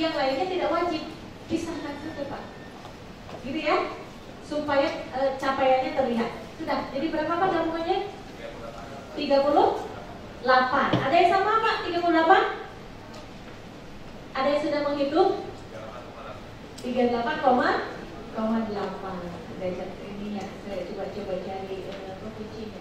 yang lainnya tidak wajib. Pisahkan satu Pak, gitu ya, supaya capaiannya terlihat. Sudah, jadi berapa Pak gabungannya? 38. Ada yang sama Pak? 38? Ada yang sudah menghitung? 38,8 derajat ini ya. Saya coba cari kuncinya.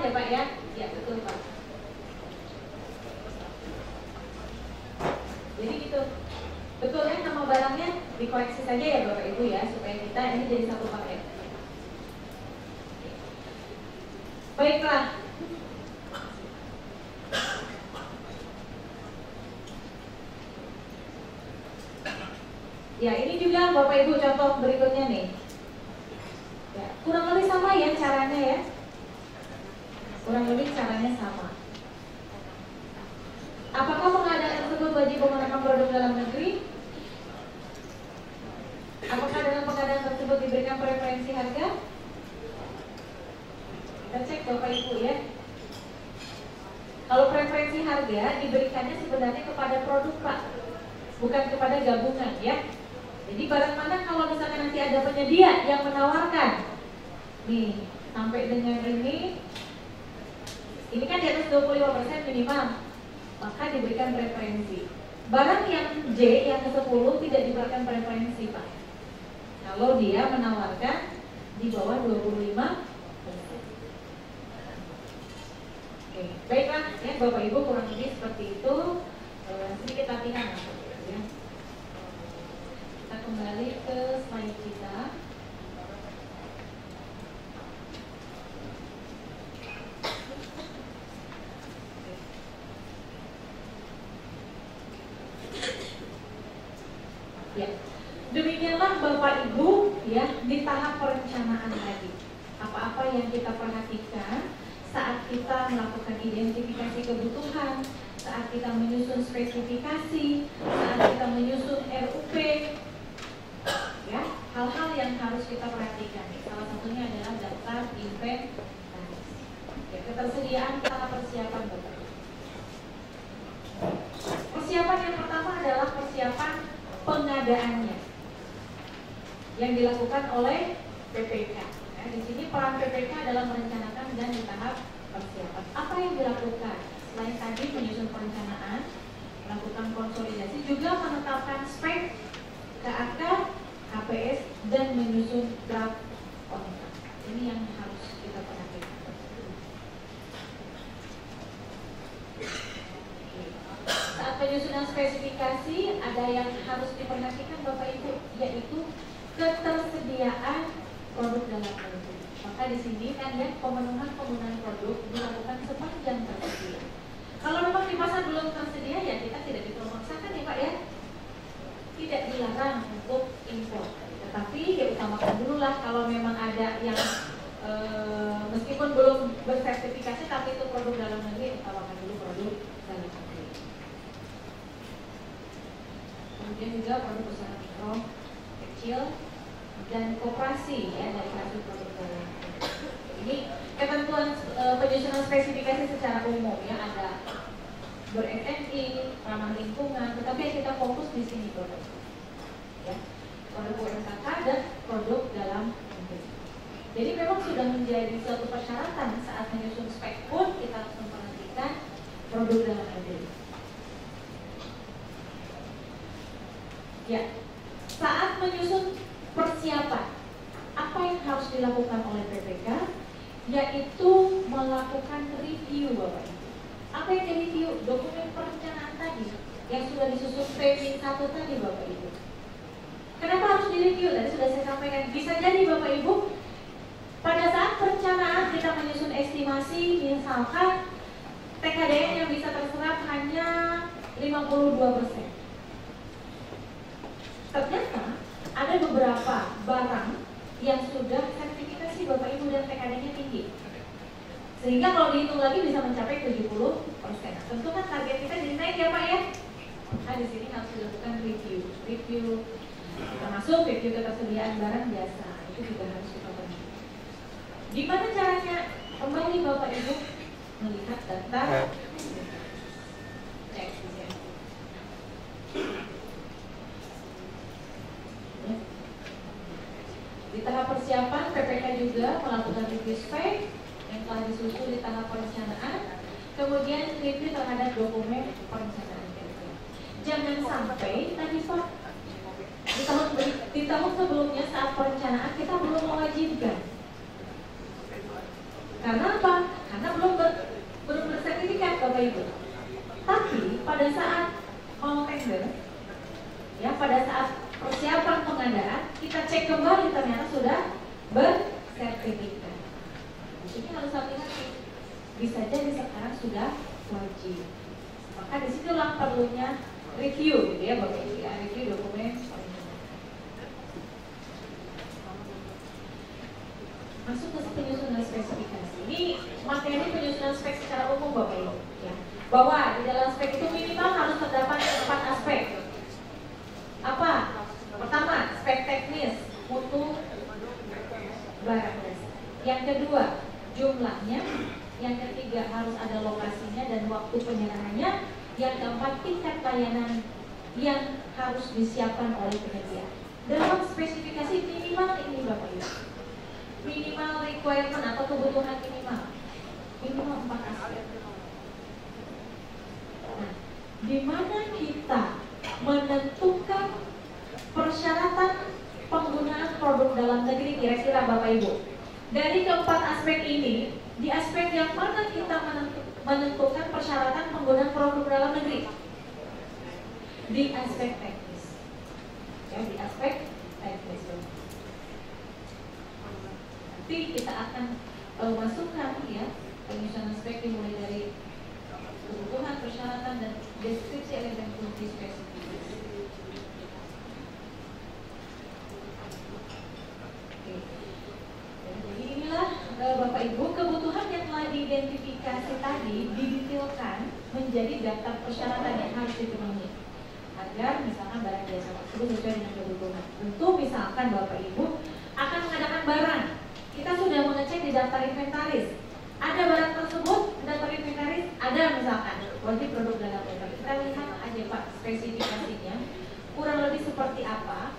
Ya Pak ya? Ya betul Pak. Jadi gitu. Betul ya, nama barangnya dikoreksi saja ya Bapak Ibu ya, supaya kita ini jadi satu paket. Baiklah. Ya ini juga Bapak Ibu contoh berikutnya nih. Ya, kurang lebih sama ya caranya ya. Kurang lebih caranya sama. Apakah pengadaan tersebut wajib menggunakan produk dalam negeri? Apakah dalam pengadaan tersebut diberikan preferensi harga? Kita cek Bapak Ibu ya. Kalau preferensi harga diberikannya sebenarnya kepada produk Pak, bukan kepada gabungan ya. Jadi barang mana kalau misalkan nanti ada penyedia yang menawarkan, nih sampai dengan ini kan di atas 25% minimal, maka diberikan preferensi. Barang yang J yang ke-10 tidak diberikan preferensi Pak, kalau dia menawarkan di bawah 25%. Oke, baiklah ya Bapak Ibu, kurang lebih seperti itu. Sedikit latihan ya. Kita kembali ke slide kita. Ya, demikianlah Bapak Ibu ya di tahap perencanaan tadi. Apa-apa yang kita perhatikan saat kita melakukan identifikasi kebutuhan, saat kita menyusun spesifikasi, saat kita menyusun RUP, ya hal-hal yang harus kita perhatikan. Salah satunya adalah daftar inventaris. Ya, ketersediaan tahap persiapan Bapak. Persiapan yang pertama adalah persiapan pengadaannya yang dilakukan oleh PPK. Ya, di sini peran PPK adalah merencanakan dan di tahap persiapan. Apa yang dilakukan? Selain tadi menyusun perencanaan, melakukan konsolidasi, juga menetapkan spek, KAK, KPS, dan menyusun draft kontrak. Ini yang harus kita perhatikan. Saat penyusunan spesifikasi, ada yang harus diperhatikan Bapak Ibu, yaitu ketersediaan produk dalam negeri. Maka di sini kan ya pemenuhan penggunaan produk dilakukan sepanjang tersedia. Kalau memang di pasar belum tersedia ya kita tidak dipermaksakan ya Pak ya, tidak dilarang untuk impor. Tetapi diutamakan dulu lah kalau memang ada yang meskipun belum bersertifikasi tapi itu produk dalam negeri, utamakan dulu produk dalam negeri. Kemudian juga produk usaha mikro, kecil, dan koperasi ya dari hasil produk dalam negeri. Ini ketentuan penyusunan spesifikasi secara umum ya, ada ber-SNI, ramah lingkungan, tetapi yang kita fokus di sini produk ya, produk UMKM dan produk dalam negeri. Jadi memang sudah menjadi suatu persyaratan saat menyusun spek pun kita harus memperhatikan produk dalam negeri. Ya, saat menyusun persiapan, apa yang harus dilakukan oleh PPK? Yaitu melakukan review Bapak Ibu. Apa yang direview? Dokumen perencanaan tadi yang sudah disusun P-1 tadi Bapak Ibu. Kenapa harus direview? Tadi sudah saya sampaikan. Bisa jadi Bapak Ibu, pada saat perencanaan kita menyusun estimasi, misalkan TKDN yang bisa terserap hanya 52%. Ternyata ada beberapa barang yang sudah sertifikasi Bapak Ibu dan TKD-nya tinggi, sehingga kalau dihitung lagi bisa mencapai 70%. Tentu kan target kita jadi naik ya Pak ya. Nah di sini harus dilakukan review termasuk review ketersediaan barang jasa, itu juga harus kita penuhi. Gimana caranya? Kembali Bapak Ibu melihat data, cek ya. Di tahap persiapan, PPK juga melakukan review spek yang telah disusun di tahap perencanaan, kemudian review terhadap dokumen perencanaan kerja. Jangan sampai tadi Pak, di tahun sebelumnya saat perencanaan kita belum mewajibkan. Karena apa? Karena belum bersertifikat Bapak Ibu. Tapi pada saat mau tender, ya pada saat persiapan pengadaan, kita cek kembali ternyata sudah bersertifikat. Ini harus hati-hati. Bisa jadi sekarang sudah wajib. Maka disitulah perlunya review, gitu ya Bapak Ibu, review dokumen. Masuk ke penyusunan spesifikasi. Ini materi penyusunan spek secara umum Bapak Ibu, ya. Bahwa di dalam spek itu minimal harus terdapat 4 aspek. Apa? Pertama, spek teknis, mutu barang dasar. Yang kedua, jumlahnya. Yang ketiga, harus ada lokasinya dan waktu penyerahannya. Yang keempat, tingkat layanan yang harus disiapkan oleh penyedia. Dalam spesifikasi minimal ini Bapak Ibu, minimal requirement atau kebutuhan minimal 4 aspek. Nah, di mana kita menentukan persyaratan penggunaan produk dalam negeri kira-kira Bapak Ibu? Dari keempat aspek ini, di aspek yang mana kita menentukan persyaratan penggunaan produk dalam negeri? Di aspek teknis. Ya, di aspek teknis. Nanti kita akan masukkan ya penyusunan spek dimulai dari kebutuhan, persyaratan, dan deskripsi elemen fungsi spesifikasi. Jadi inilah Bapak Ibu, kebutuhan yang telah diidentifikasi tadi didetailkan menjadi daftar persyaratan yang harus dipenuhi agar misalkan barang jasa tersebut sesuai dengan kebutuhan. Tentu misalkan Bapak Ibu akan mengadakan barang, kita sudah mengecek di daftar inventaris. Ada barang tersebut, daftar inventaris, ada misalkan wajib produk dalam negeri. Kita lihat aja Pak spesifikasinya kurang lebih seperti apa,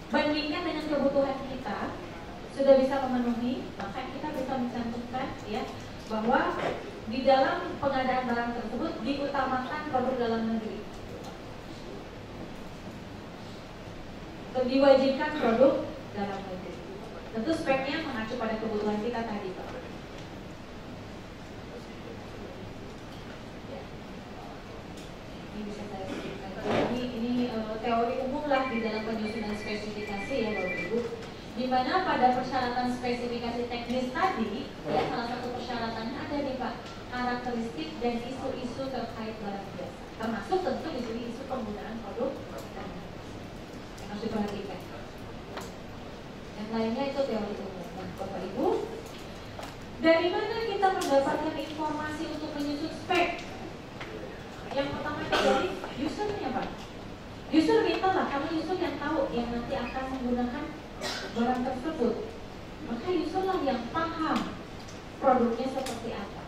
bandingkan dengan kebutuhan kita, sudah bisa memenuhi, maka kita bisa mencantumkan ya bahwa di dalam pengadaan barang tersebut diutamakan produk dalam negeri, diwajibkan produk dalam negeri. Tentu speknya mengacu pada kebutuhan kita tadi Pak. Ya. Ini bisa saya sebutkan. Ini teori umum lah di dalam penyusunan spesifikasi ya Bapak Ibu. Di mana pada persyaratan spesifikasi teknis tadi, ya salah satu persyaratannya ada nih Pak, karakteristik dan isu-isu terkait barang jasa. Termasuk tentu di sini isu penggunaan produk yang harus diperhatikan. Yang lainnya itu teori umum. Nah, Bapak Ibu, dari mana kita mendapatkan informasi untuk menyusun spek? Yang pertama dari usernya Pak. User minta lah, karena user yang tahu yang nanti akan menggunakan barang tersebut. Maka user lah yang paham produknya seperti apa,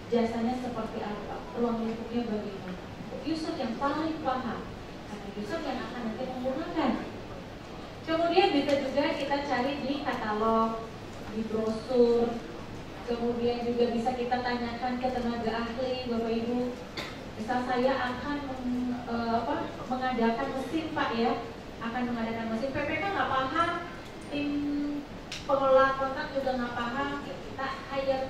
jasanya seperti apa, ruang lingkupnya bagaimana. User yang paling paham, karena user yang akan nanti menggunakan. Kemudian bisa juga kita cari di katalog, di brosur. Kemudian juga bisa kita tanyakan ke tenaga ahli Bapak Ibu. Misal saya akan mengadakan mesin Pak ya, akan mengadakan mesin, PPK nggak paham, tim pengelola kontrak juga nggak paham, ya kita hire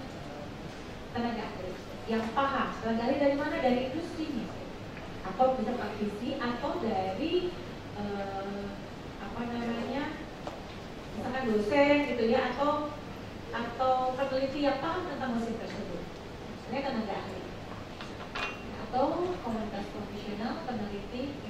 tenaga ahli yang paham. Tenaga ahli dari mana? Dari industrinya, atau bisa praktisi, atau dari misalkan dosen gitu ya, atau peneliti yang paham tentang mesin tersebut, misalnya tenaga ahli, atau komunitas profesional, peneliti,